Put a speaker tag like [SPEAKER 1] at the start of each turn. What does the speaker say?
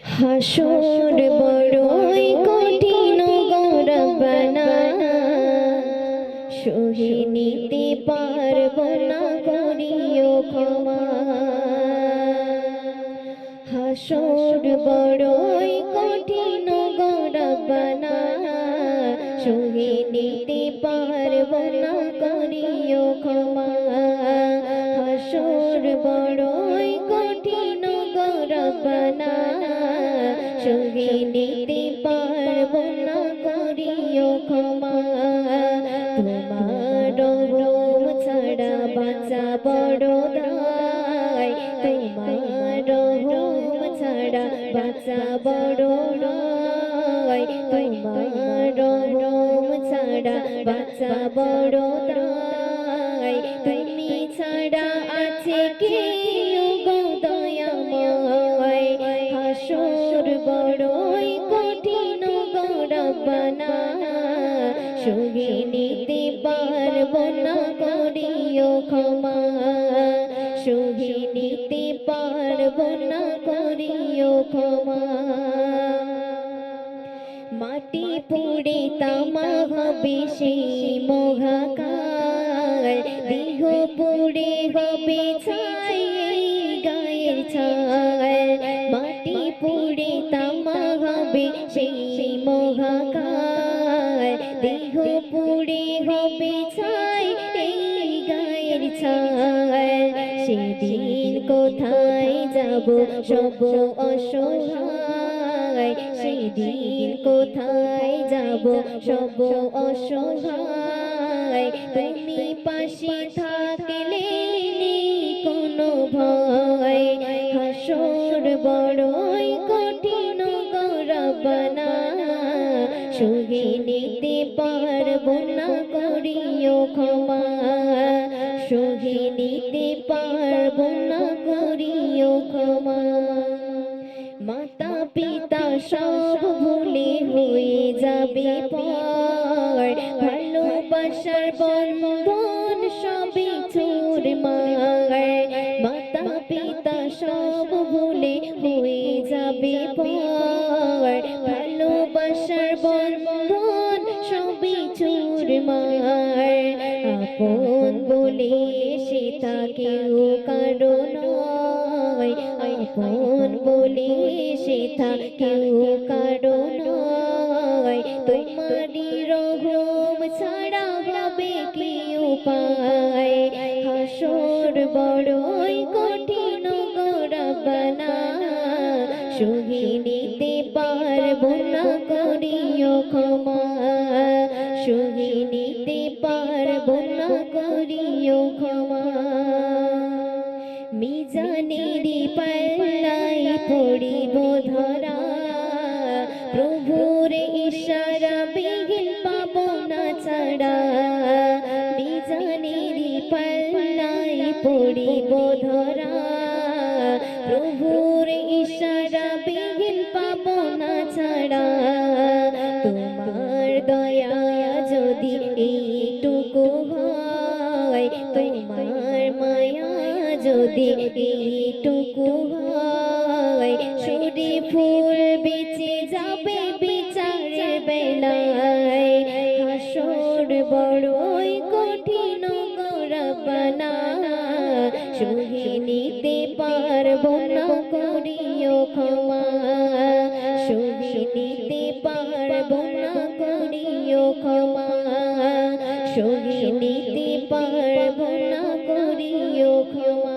[SPEAKER 1] হাসর বড়ই কঠিন গো রব্বানা, সহে নিতে পারব না, করিও ক্ষমা। হাসর বড়ই কঠিন গো রব্বানা, সহে নিতে পারব না, করিও ক্ষমা। হাসর বড়ই কঠিন গো রব্বানা, সহে নিতে পারব না, করিও ক্ষমা। তোমার রহম ছাড়া বাঁচা বড় দায়, তোমার রহম ছাড়া বাঁচা বড় দায়, তোমার রহম ছাড়া বাঁচা বড় দায়। তুমি ছাড়া আছে কে গো দয়াময়, হাসর বড়ই কঠিন গো রব্বানা, সহে নিতে পারব না, করিও ক্ষমা। সহে নিতে পারব না, করিও ক্ষমা। মাটি পুড়ে তামা হবে সেই মহাকাল, দেহ পুড়ে হবে ছাই এই গায়ের ছাল। মাটি পুড়ে তামা হবে সেই মহাকাল, দেহ পুড়ে হবে ছাই এই গায়ের ছাল। সেদিন কোথায় যাব সব অসহায়, সেদিন কোথায় যাব সব অসহায়। তুমি পাশে থাকলে নেই কোনো ভয়, হাসর বড়ই কঠিন গো রব্বানা, সহে নিতে পারব না, করিও ক্ষমা। সহে নিতে পারব না, করিও ক্ষমা। মাতা পিতা সব ভুলে হয়ে যাবে পর, ভালোবাসার বন্ধন সবই চুরমার। মাতা পিতা সব ভুলে হয়ে যাবে পর, ভালোবাসার বন্ধন সবই চুরমার। আপন বলে সে তাকেও কারো নয়, আপন বলে সে তাকেও কারো নয়। তোমারই রহম ছাড়া হবে কি উপায়, হাসর বড়ই কঠিন গো রব্বানা, সহে নিতে পারব না, করিও ক্ষমা। সহে নিতে পারব না, করিও ক্ষমা। মিজানেরই পাল্লায় পড়িব ধরা, প্রভুর ইশারা বিহীন পাব না ছাড়া। মিজানেরই পাল্লায় পড়িব ধরা, প্রভুর ইশারা বিহীন পাব না ছাড়া। তোমার দয়া যদি এইটুকু হয়, তোমার মায়া যদি এইটুকু হয়, সুরে ফুল বেঁচে যাবে বিচারের বেলায়। হাসর বড়ই কঠিন গো রব্বানা, সহে নিতে পারব না, করিও ক্ষমা। সহে নিতে পারব না, করিও ক্ষমা। সহে নিতে পারব না, করিও ক্ষমা।